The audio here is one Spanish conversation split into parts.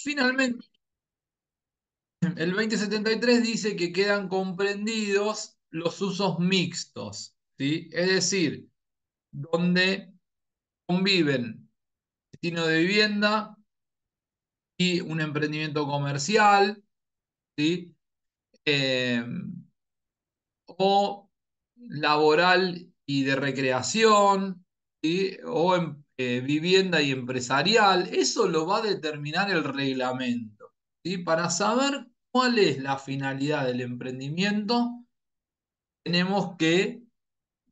Finalmente, el 2073 dice que quedan comprendidos los usos mixtos, ¿sí? Es decir, donde conviven destino de vivienda y un emprendimiento comercial, ¿sí? Eh, o laboral y de recreación, ¿sí? O vivienda y empresarial. Eso lo va a determinar el reglamento, ¿sí? Para saber cuál es la finalidad del emprendimiento, tenemos que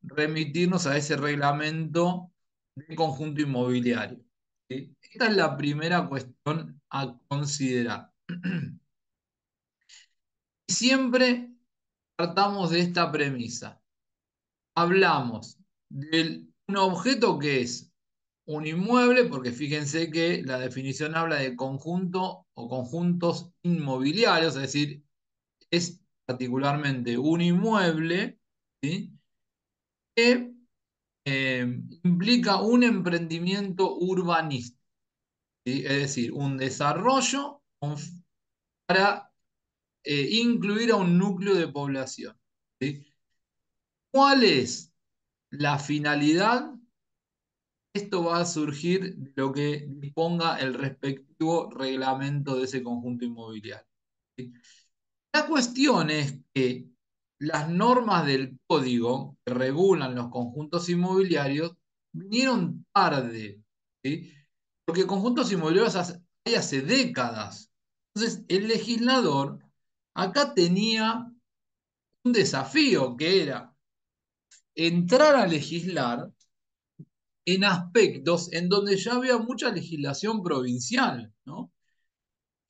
remitirnos a ese reglamento de conjunto inmobiliario, ¿sí? Esta es la primera cuestión a considerar. Siempre partamos de esta premisa. Hablamos de un objeto que es un inmueble, porque fíjense que la definición habla de conjunto o conjuntos inmobiliarios, es decir, es particularmente un inmueble, ¿sí? Que implica un emprendimiento urbanístico, ¿sí? Es decir, un desarrollo para incluir a un núcleo de población, ¿sí? ¿Cuál es la finalidad? Esto va a surgir de lo que disponga el respectivo reglamento de ese conjunto inmobiliario, ¿sí? La cuestión es que las normas del código que regulan los conjuntos inmobiliarios vinieron tarde, ¿sí? Porque conjuntos inmobiliarios hay hace décadas. Entonces, el legislador acá tenía un desafío que era entrar a legislar en aspectos en donde ya había mucha legislación provincial, ¿no?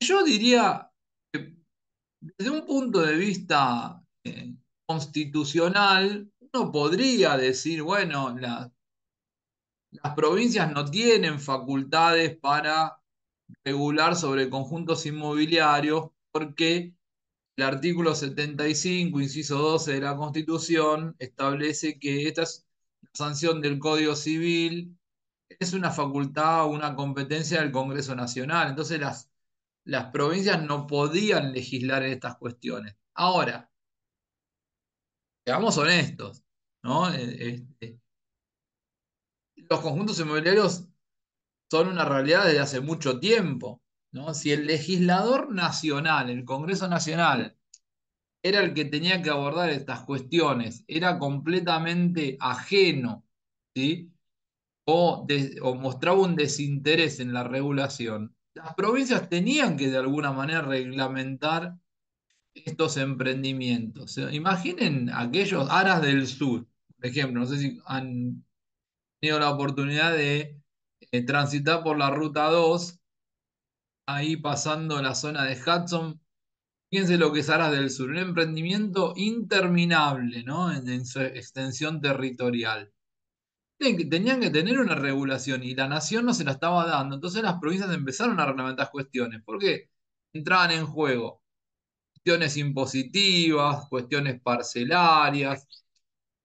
Yo diría que desde un punto de vista constitucional, uno podría decir, bueno, las provincias no tienen facultades para regular sobre conjuntos inmobiliarios porque el artículo 75, inciso 12 de la Constitución establece que esta es la sanción del Código Civil, es una facultad o una competencia del Congreso Nacional. Entonces las provincias no podían legislar en estas cuestiones. Ahora, seamos honestos, ¿no? Los conjuntos inmobiliarios son una realidad desde hace mucho tiempo, ¿no? Si el legislador nacional, el Congreso Nacional, era el que tenía que abordar estas cuestiones, era completamente ajeno, ¿sí? O mostraba un desinterés en la regulación, las provincias tenían que de alguna manera reglamentar estos emprendimientos. Imaginen aquellos Aras del Sur, por ejemplo, no sé si han tenido la oportunidad de transitar por la ruta 2 ahí pasando la zona de Hudson. Fíjense lo que es Aras del Sur, un emprendimiento interminable, ¿no? En su extensión territorial. Tenían que tener una regulación y la nación no se la estaba dando. Entonces las provincias empezaron a reglamentar cuestiones. ¿Por qué? Entraban en juego cuestiones impositivas, cuestiones parcelarias,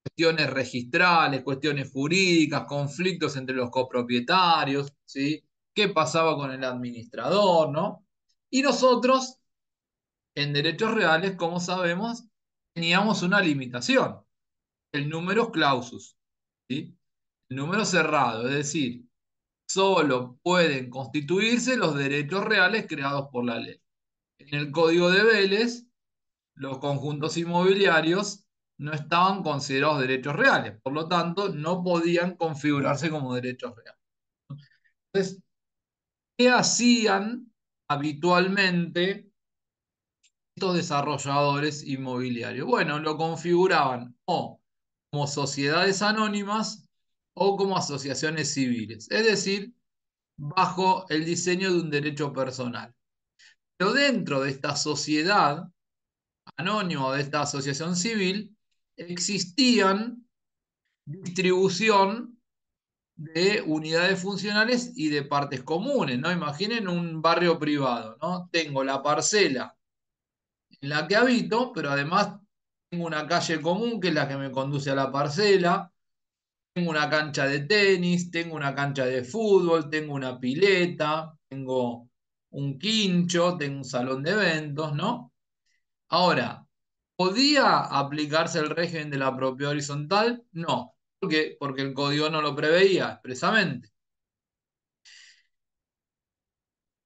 cuestiones registrales, cuestiones jurídicas, conflictos entre los copropietarios, ¿sí? ¿Qué pasaba con el administrador, ¿no? Y nosotros, en derechos reales, como sabemos, teníamos una limitación, el numerus clausus, ¿sí? El número cerrado, es decir, solo pueden constituirse los derechos reales creados por la ley. En el Código de Vélez, los conjuntos inmobiliarios no estaban considerados derechos reales, por lo tanto, no podían configurarse como derechos reales. Entonces, ¿qué hacían habitualmente estos desarrolladores inmobiliarios? Bueno, lo configuraban o como sociedades anónimas o como asociaciones civiles, es decir, bajo el diseño de un derecho personal. Pero dentro de esta sociedad anónima o de esta asociación civil, existían distribución de unidades funcionales y de partes comunes, ¿no? Imaginen un barrio privado, ¿no? Tengo la parcela en la que habito, pero además tengo una calle común que es la que me conduce a la parcela, tengo una cancha de tenis, tengo una cancha de fútbol, tengo una pileta, tengo un quincho, tengo un salón de eventos, ¿no? Ahora, ¿podía aplicarse el régimen de la propiedad horizontal? No. ¿Por qué? Porque el código no lo preveía expresamente.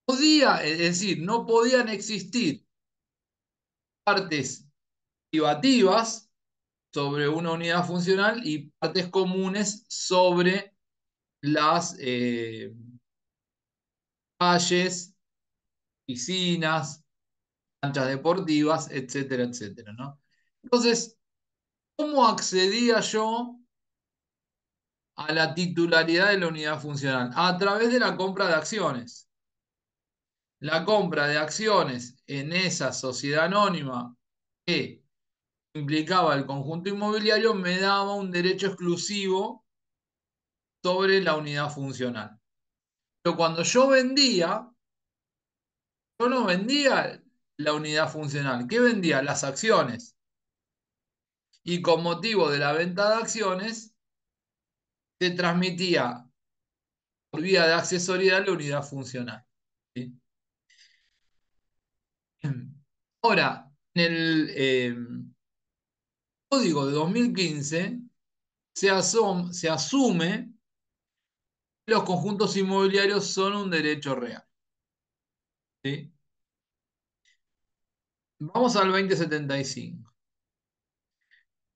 Podía, es decir, no podían existir partes privativas sobre una unidad funcional y partes comunes sobre las calles, piscinas, canchas deportivas, etcétera, etcétera, ¿no? Entonces, ¿cómo accedía yo a la titularidad de la unidad funcional? A través de la compra de acciones. La compra de acciones en esa sociedad anónima que implicaba el conjunto inmobiliario me daba un derecho exclusivo sobre la unidad funcional. Pero cuando yo no vendía la unidad funcional. ¿Qué vendía? Las acciones. Y con motivo de la venta de acciones, se transmitía por vía de accesoriedad la unidad funcional. ¿Sí? Ahora, en el código de 2015 se asume que los conjuntos inmobiliarios son un derecho real. ¿Sí? Vamos al 2075.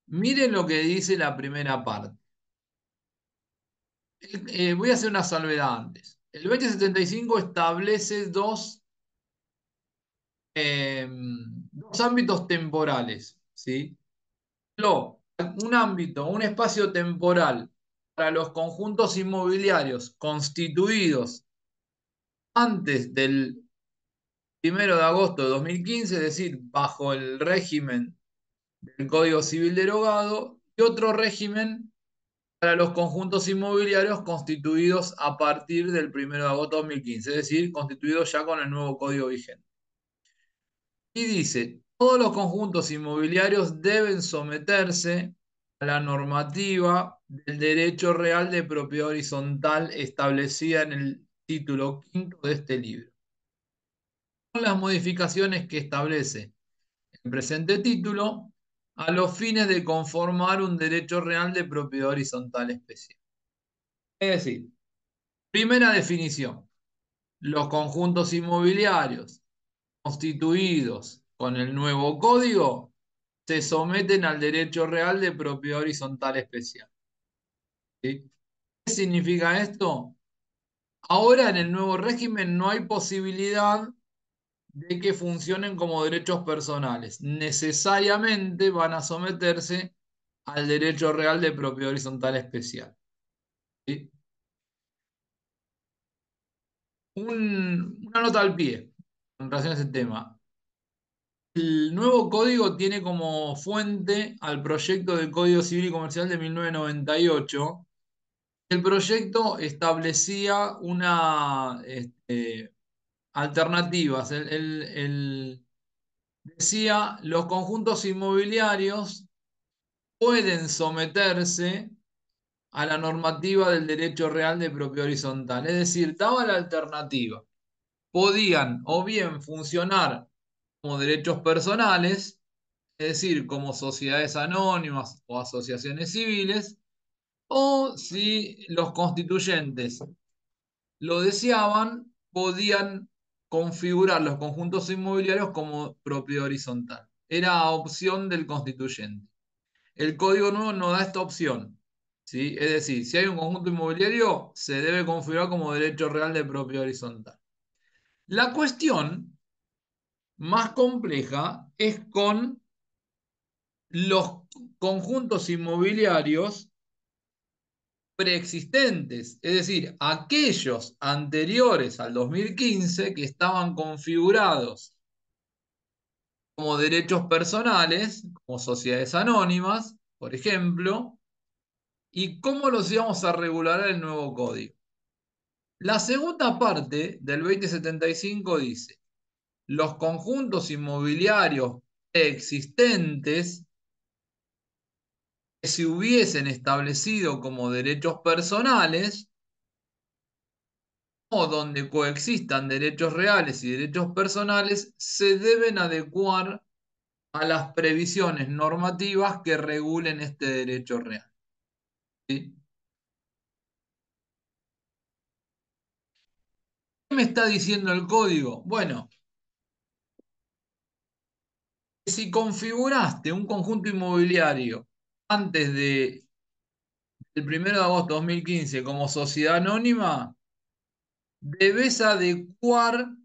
Miren lo que dice la primera parte. Voy a hacer una salvedad antes. El 2075 establece dos ámbitos temporales, ¿sí? Un ámbito, un espacio temporal para los conjuntos inmobiliarios constituidos antes del 1 de agosto de 2015, es decir, bajo el régimen del Código Civil derogado, y otro régimen para los conjuntos inmobiliarios constituidos a partir del 1 de agosto de 2015, es decir, constituidos ya con el nuevo código vigente. Y dice, todos los conjuntos inmobiliarios deben someterse a la normativa del derecho real de propiedad horizontal establecida en el título quinto de este libro, con las modificaciones que establece el presente título a los fines de conformar un derecho real de propiedad horizontal especial. Es decir, primera definición, los conjuntos inmobiliarios constituidos con el nuevo código se someten al derecho real de propiedad horizontal especial. ¿Sí? ¿Qué significa esto? Ahora en el nuevo régimen no hay posibilidad de que funcionen como derechos personales. Necesariamente van a someterse al derecho real de propiedad horizontal especial. ¿Sí? Una nota al pie en relación a ese tema. El nuevo código tiene como fuente al proyecto de Código Civil y Comercial de 1998. El proyecto establecía una alternativas. Decía, los conjuntos inmobiliarios pueden someterse a la normativa del derecho real de propiedad horizontal. Es decir, daba la alternativa. Podían o bien funcionar como derechos personales, es decir, como sociedades anónimas o asociaciones civiles, o si los constituyentes lo deseaban, podían configurar los conjuntos inmobiliarios como propiedad horizontal. Era opción del constituyente. El Código Nuevo no da esta opción, ¿sí? Es decir, si hay un conjunto inmobiliario, se debe configurar como derecho real de propiedad horizontal. La cuestión más compleja es con los conjuntos inmobiliarios preexistentes, es decir, aquellos anteriores al 2015 que estaban configurados como derechos personales, como sociedades anónimas, por ejemplo, y cómo los íbamos a regular en el nuevo código. La segunda parte del 2075 dice, los conjuntos inmobiliarios existentes que se hubiesen establecido como derechos personales o donde coexistan derechos reales y derechos personales, se deben adecuar a las previsiones normativas que regulen este derecho real. ¿Sí? ¿Qué me está diciendo el código? Bueno, si configuraste un conjunto inmobiliario antes del 1 de agosto de 2015 como sociedad anónima, debes adecuar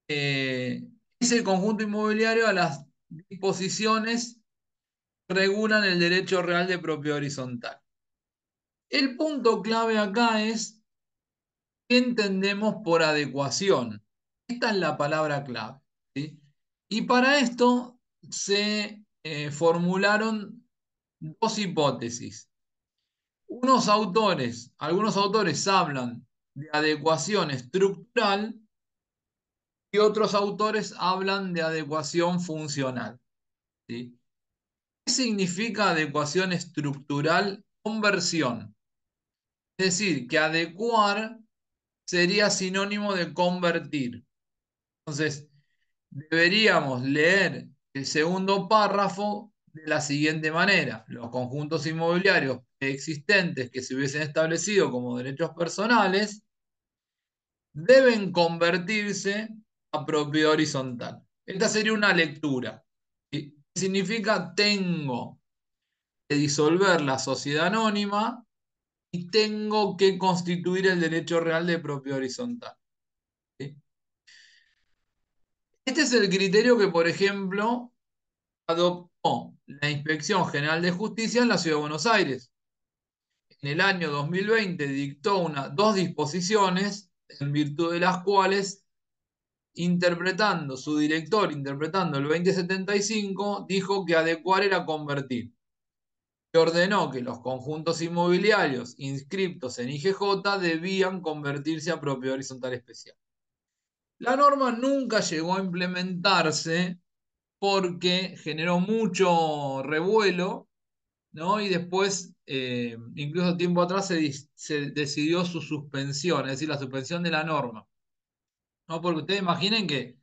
eh, ese conjunto inmobiliario a las disposiciones que regulan el derecho real de propiedad horizontal. El punto clave acá es qué entendemos por adecuación. Esta es la palabra clave. ¿Sí? Y para esto se formularon dos hipótesis. Algunos autores hablan de adecuación estructural y otros autores hablan de adecuación funcional. ¿Sí? ¿Qué significa adecuación estructural? Conversión. Es decir, que adecuar sería sinónimo de convertir. Entonces, deberíamos leer el segundo párrafo de la siguiente manera. Los conjuntos inmobiliarios existentes que se hubiesen establecido como derechos personales deben convertirse a propiedad horizontal. Esta sería una lectura. ¿Sí? Significa tengo que disolver la sociedad anónima y tengo que constituir el derecho real de propiedad horizontal. ¿Sí? Este es el criterio que, por ejemplo, adoptó la Inspección General de Justicia en la Ciudad de Buenos Aires. En el año 2020 dictó dos disposiciones en virtud de las cuales, su director, interpretando el 2075, dijo que adecuar era convertir. Que ordenó que los conjuntos inmobiliarios inscriptos en IGJ debían convertirse a propiedad horizontal especial. La norma nunca llegó a implementarse porque generó mucho revuelo, ¿no? Y después, incluso tiempo atrás, se decidió su suspensión, es decir, la suspensión de la norma, ¿no? Porque ustedes imaginen que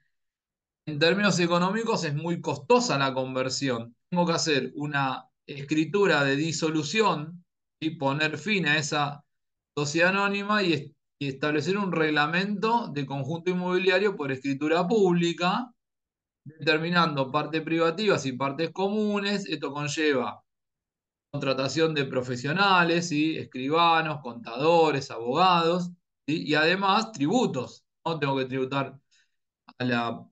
en términos económicos es muy costosa la conversión. Tengo que hacer una escritura de disolución y poner fin a esa sociedad anónima y establecer un reglamento de conjunto inmobiliario por escritura pública, determinando partes privativas y partes comunes. Esto conlleva contratación de profesionales, ¿sí? Escribanos, contadores, abogados, ¿sí? Y además tributos, ¿no? Tengo que tributar a la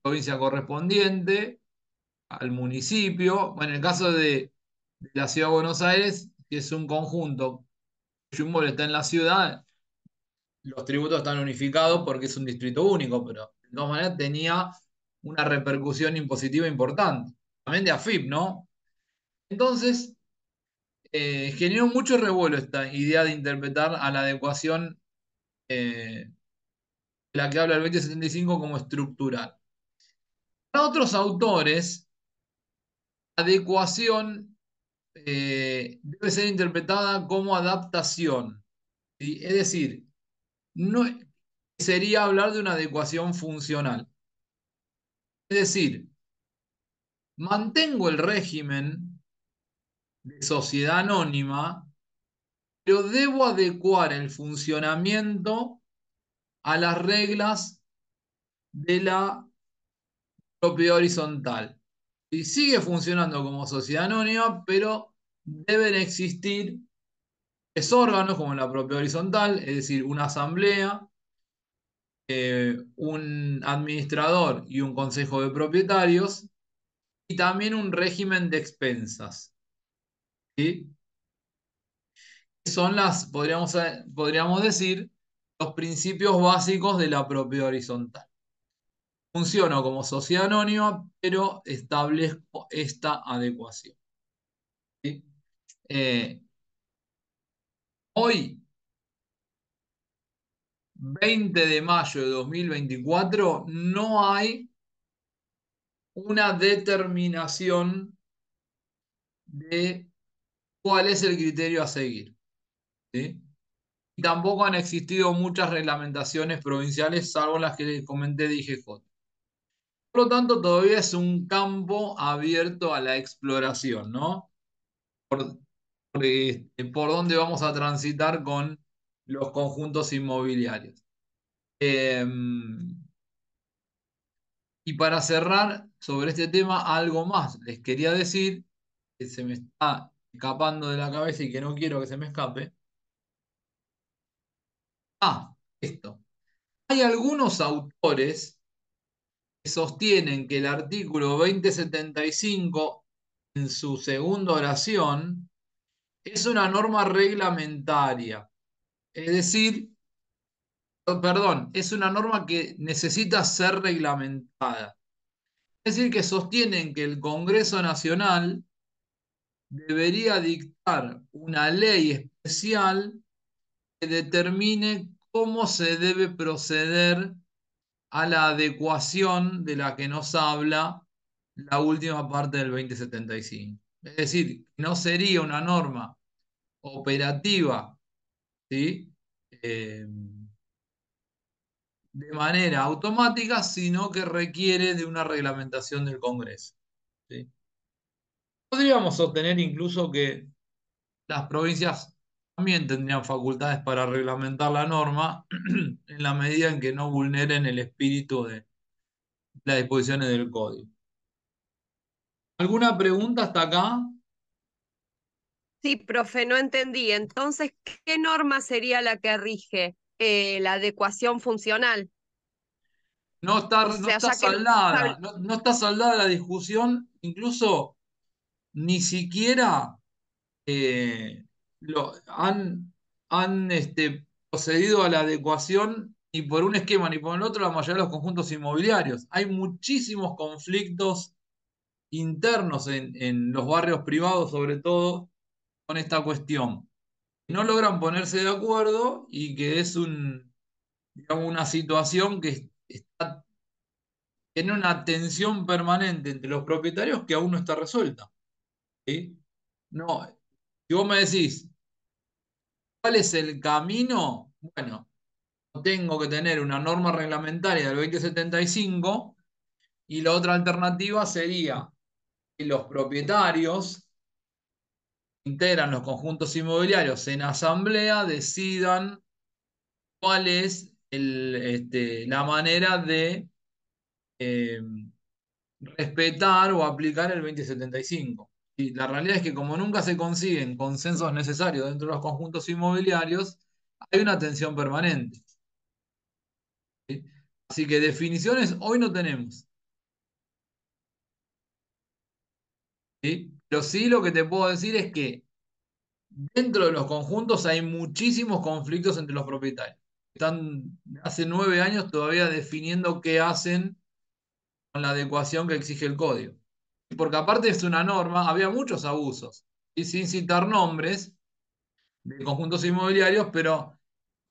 provincia correspondiente, al municipio. Bueno, en el caso de la Ciudad de Buenos Aires, que es un conjunto cuyo inmueble está en la ciudad, los tributos están unificados porque es un distrito único, pero de todas maneras tenía una repercusión impositiva importante. También de AFIP, ¿no? Entonces, generó mucho revuelo esta idea de interpretar a la adecuación de la que habla el 2075 como estructural. Para otros autores, adecuación debe ser interpretada como adaptación. ¿Sí? Es decir, no sería hablar de una adecuación funcional. Es decir, mantengo el régimen de sociedad anónima, pero debo adecuar el funcionamiento a las reglas de la propiedad horizontal. Y sigue funcionando como sociedad anónima, pero deben existir tres órganos como la propiedad horizontal, es decir, una asamblea, un administrador y un consejo de propietarios, y también un régimen de expensas. ¿Sí? Son podríamos decir, los principios básicos de la propiedad horizontal. Funciono como sociedad anónima, pero establezco esta adecuación. ¿Sí? Eh, Hoy, 20 de mayo de 2024, no hay una determinación de cuál es el criterio a seguir. ¿Sí? y tampoco han existido muchas reglamentaciones provinciales, salvo las que comenté de IGJ. Por lo tanto, todavía es un campo abierto a la exploración, ¿no? Por dónde vamos a transitar con los conjuntos inmobiliarios. Eh, y para cerrar sobre este tema, algo más les quería decir que se me está escapando de la cabeza y que no quiero que se me escape. Esto. Hay algunos autores que sostienen que el artículo 2075 en su segunda oración es una norma reglamentaria. Es decir, perdón, es una norma que necesita ser reglamentada. Es decir, que sostienen que el Congreso Nacional debería dictar una ley especial que determine cómo se debe proceder a la adecuación de la que nos habla la última parte del 2075. Es decir, no sería una norma operativa, ¿sí? Eh, de manera automática, sino que requiere de una reglamentación del Congreso, ¿sí? Podríamos sostener incluso que las provincias también tendrían facultades para reglamentar la norma en la medida en que no vulneren el espíritu de las disposiciones del código. ¿Alguna pregunta hasta acá? Sí, profe, no entendí. Entonces, ¿qué norma sería la que rige la adecuación funcional? O No sea, está ya que nos saldada, habla- no está saldada la discusión, incluso ni siquiera han procedido a la adecuación ni por un esquema ni por el otro la mayoría de los conjuntos inmobiliarios. Hay muchísimos conflictos internos en los barrios privados, sobre todo, con esta cuestión. No logran ponerse de acuerdo y que es digamos, una situación que está en una tensión permanente entre los propietarios que aún no está resuelta, ¿sí? No, si vos me decís, ¿cuál es el camino? Bueno, tengo que tener una norma reglamentaria del 2075 y la otra alternativa sería que los propietarios integran los conjuntos inmobiliarios en asamblea, decidan cuál es la manera de eh, respetar o aplicar el 2075. Y la realidad es que como nunca se consiguen consensos necesarios dentro de los conjuntos inmobiliarios, hay una tensión permanente, ¿sí? Así que definiciones hoy no tenemos, ¿sí? Pero sí lo que te puedo decir es que dentro de los conjuntos hay muchísimos conflictos entre los propietarios. Están hace 9 años todavía definiendo qué hacen con la adecuación que exige el código. Porque aparte es una norma, había muchos abusos, y sin citar nombres de conjuntos inmobiliarios, pero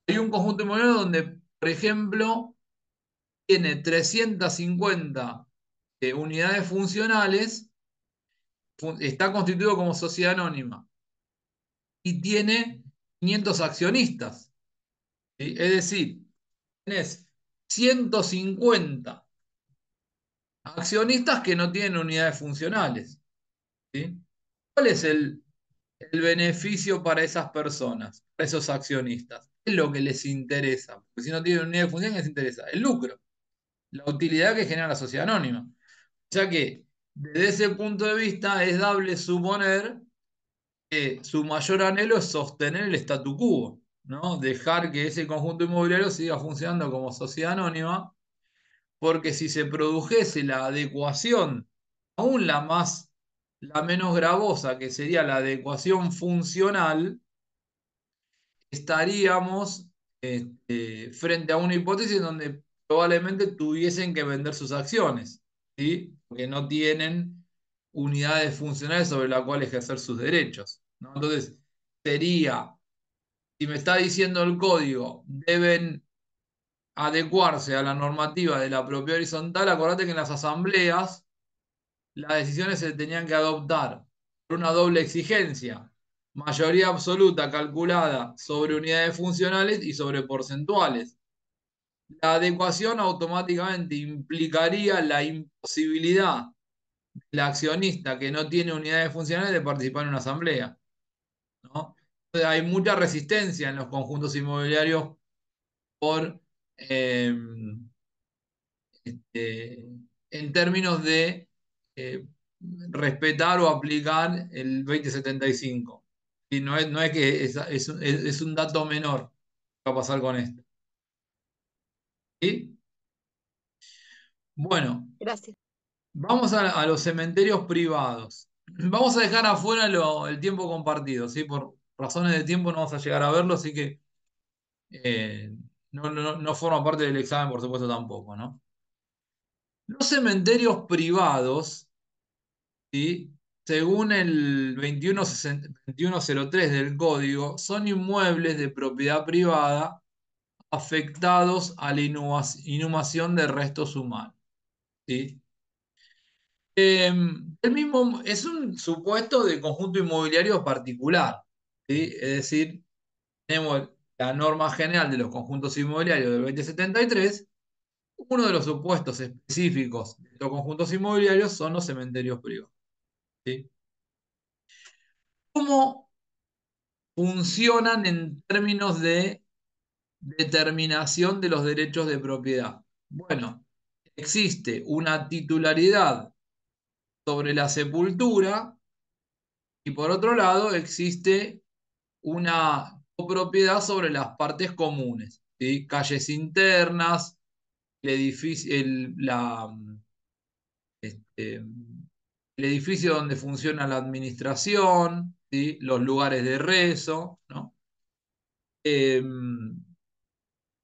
hay un conjunto inmobiliario donde, por ejemplo, tiene 350 unidades funcionales, está constituido como sociedad anónima y tiene 500 accionistas, ¿sí? Es decir, tenés 150 accionistas que no tienen unidades funcionales, ¿sí? ¿Cuál es el beneficio para esas personas, para esos accionistas? ¿Qué es lo que les interesa? Porque si no tienen unidad de función, ¿qué les interesa? El lucro, la utilidad que genera la sociedad anónima. O sea que, desde ese punto de vista, es dable suponer que su mayor anhelo es sostener el statu quo, ¿no? Dejar que ese conjunto inmobiliario siga funcionando como sociedad anónima, porque si se produjese la adecuación, aún la menos gravosa, que sería la adecuación funcional, estaríamos frente a una hipótesis en donde probablemente tuviesen que vender sus acciones, ¿sí? Porque no tienen unidades funcionales sobre las cuales ejercer sus derechos, ¿no? Entonces, sería, si me está diciendo el código, deben adecuarse a la normativa de la propiedad horizontal, acordate que en las asambleas las decisiones se tenían que adoptar por una doble exigencia, mayoría absoluta calculada sobre unidades funcionales y sobre porcentuales. La adecuación automáticamente implicaría la imposibilidad del accionista que no tiene unidades funcionales de participar en una asamblea, ¿no? Entonces, hay mucha resistencia en los conjuntos inmobiliarios por, eh, este, en términos de eh, respetar o aplicar el 2075. Y no es que es un dato menor que va a pasar con esto. ¿Sí? Bueno, Gracias. vamos a los cementerios privados. Vamos a dejar afuera el tiempo compartido, ¿sí? Por razones de tiempo no vamos a llegar a verlo, así que eh, no forma parte del examen, por supuesto, tampoco, ¿no? Los cementerios privados, ¿sí? Según el 2103 del Código, son inmuebles de propiedad privada afectados a la inhumación de restos humanos, ¿sí? El mismo es un supuesto de conjunto inmobiliario particular, ¿sí? Es decir, tenemos la norma general de los conjuntos inmobiliarios del 2073. Uno de los supuestos específicos de estos conjuntos inmobiliarios son los cementerios privados, ¿sí? ¿Cómo funcionan en términos de determinación de los derechos de propiedad? Bueno, existe una titularidad sobre la sepultura y por otro lado existe una copropiedad sobre las partes comunes, ¿sí? Calles internas, el edificio, este, el edificio donde funciona la administración, ¿sí? Los lugares de rezo, ¿no?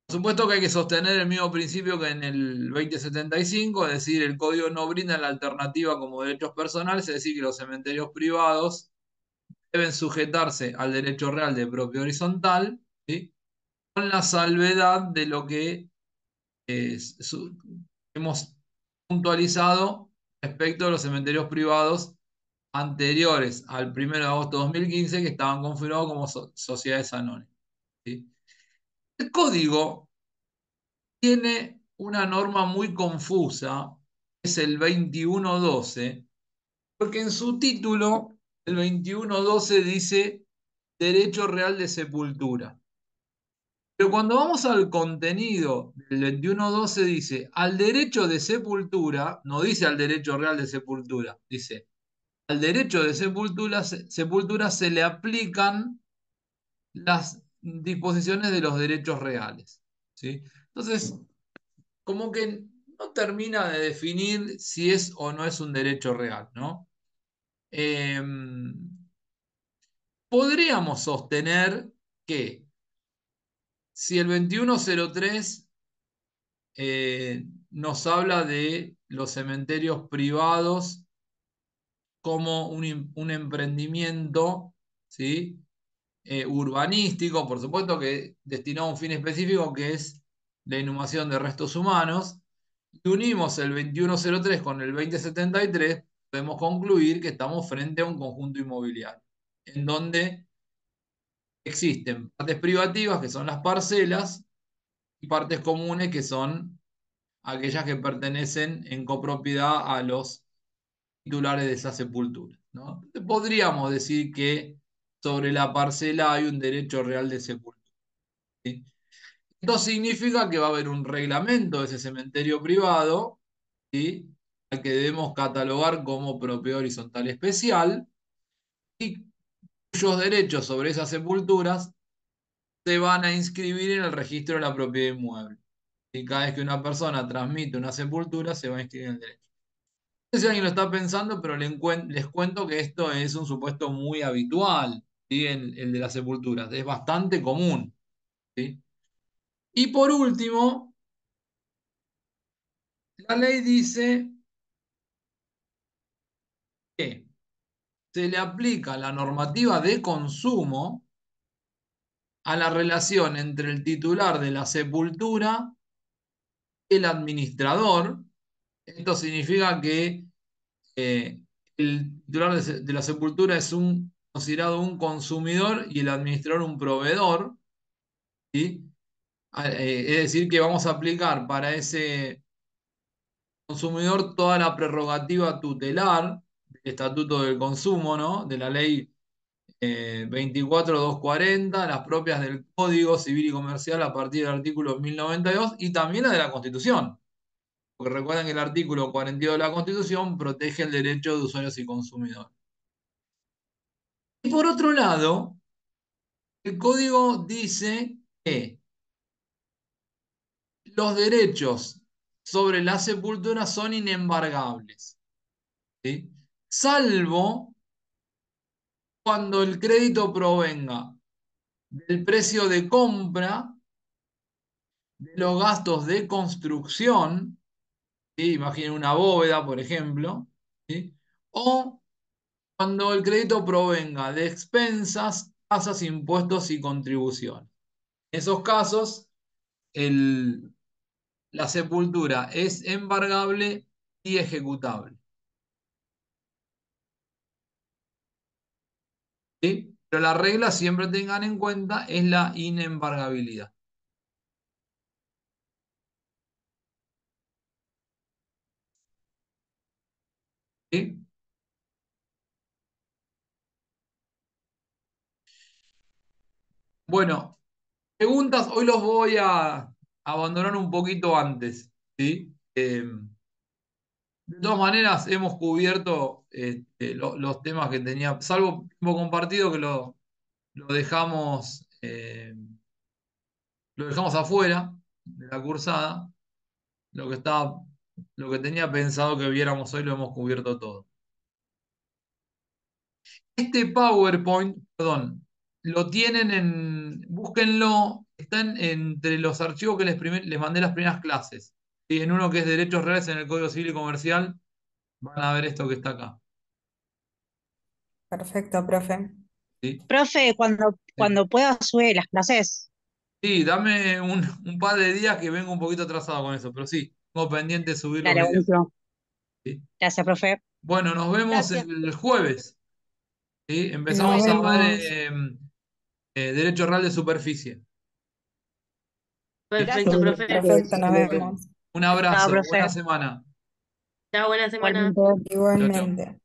Por supuesto que hay que sostener el mismo principio que en el 2075, es decir, el código no brinda la alternativa como derechos personales, es decir, que los cementerios privados deben sujetarse al derecho real de propiedad horizontal, ¿sí? Con la salvedad de lo que hemos puntualizado respecto de los cementerios privados anteriores al 1 de agosto de 2015 que estaban configurados como sociedades anónimas, ¿sí? El código tiene una norma muy confusa, es el 2112, porque en su título, el 2112 dice derecho real de sepultura. Pero cuando vamos al contenido del 2112 dice al derecho de sepultura, no dice al derecho real de sepultura, dice al derecho de sepultura se le aplican las disposiciones de los derechos reales, ¿sí? Entonces, como que no termina de definir si es o no es un derecho real, ¿no? Eh, Podríamos sostener que si el 2103 nos habla de los cementerios privados como un emprendimiento, ¿sí? Urbanístico, por supuesto que destinado a un fin específico que es la inhumación de restos humanos, y unimos el 2103 con el 2073, podemos concluir que estamos frente a un conjunto inmobiliario, en donde existen partes privativas, que son las parcelas, y partes comunes, que son aquellas que pertenecen en copropiedad a los titulares de esa sepultura, ¿no? Podríamos decir que sobre la parcela hay un derecho real de sepultura, ¿sí? Esto significa que va a haber un reglamento de ese cementerio privado, ¿sí? Al que debemos catalogar como propiedad horizontal especial y cuyos derechos sobre esas sepulturas se van a inscribir en el registro de la propiedad inmueble. Y cada vez que una persona transmite una sepultura, se va a inscribir en el derecho. No sé si alguien lo está pensando, pero les cuento que esto es un supuesto muy habitual, ¿sí? El de las sepulturas. Es bastante común, ¿sí? Y por último, la ley dice que se le aplica la normativa de consumo a la relación entre el titular de la sepultura y el administrador. Esto significa que el titular de la sepultura es un considerado un consumidor y el administrador un proveedor, ¿sí? Es decir, que vamos a aplicar para ese consumidor toda la prerrogativa tutelar del Estatuto del Consumo, ¿no? De la ley 24.240, las propias del Código Civil y Comercial a partir del artículo 1092 y también la de la Constitución. Porque recuerden que el artículo 42 de la Constitución protege el derecho de usuarios y consumidores. Y por otro lado, el código dice que los derechos sobre la sepultura son inembargables, ¿sí? Salvo cuando el crédito provenga del precio de compra, de los gastos de construcción, ¿sí? Imaginen una bóveda, por ejemplo, ¿sí? O cuando el crédito provenga de expensas, tasas, impuestos y contribuciones. En esos casos, la sepultura es embargable y ejecutable, ¿sí? Pero la regla, siempre tengan en cuenta, es la inembargabilidad, ¿sí? Bueno, preguntas, hoy los voy a abandonar un poquito antes, ¿sí? De todas maneras, hemos cubierto los temas que tenía, salvo tiempo compartido que lo dejamos afuera de la cursada. Lo que estaba, lo que tenía pensado que viéramos hoy lo hemos cubierto todo. Este PowerPoint, perdón, lo tienen búsquenlo, están entre los archivos que les mandé las primeras clases. Y en uno que es Derechos Reales en el Código Civil y Comercial, van a ver esto que está acá. Perfecto, profe. ¿Sí? Profe, Sí. cuando pueda sube las clases. Sí, dame un par de días que vengo un poquito atrasado con eso, pero sí, tengo pendiente de subir los Dale, videos. buenísimo. ¿Sí? Gracias, profe. Bueno, nos vemos Gracias. el jueves. ¿Sí? Nos Empezamos a ver vemos. Derecho Real de Superficie. Perfecto, Gracias, profe. profe. Perfecto, nos Bueno, vemos. un Chao, abrazo, buena profe. semana. Chao, buena semana. Igualmente. Chao, chao. Igualmente.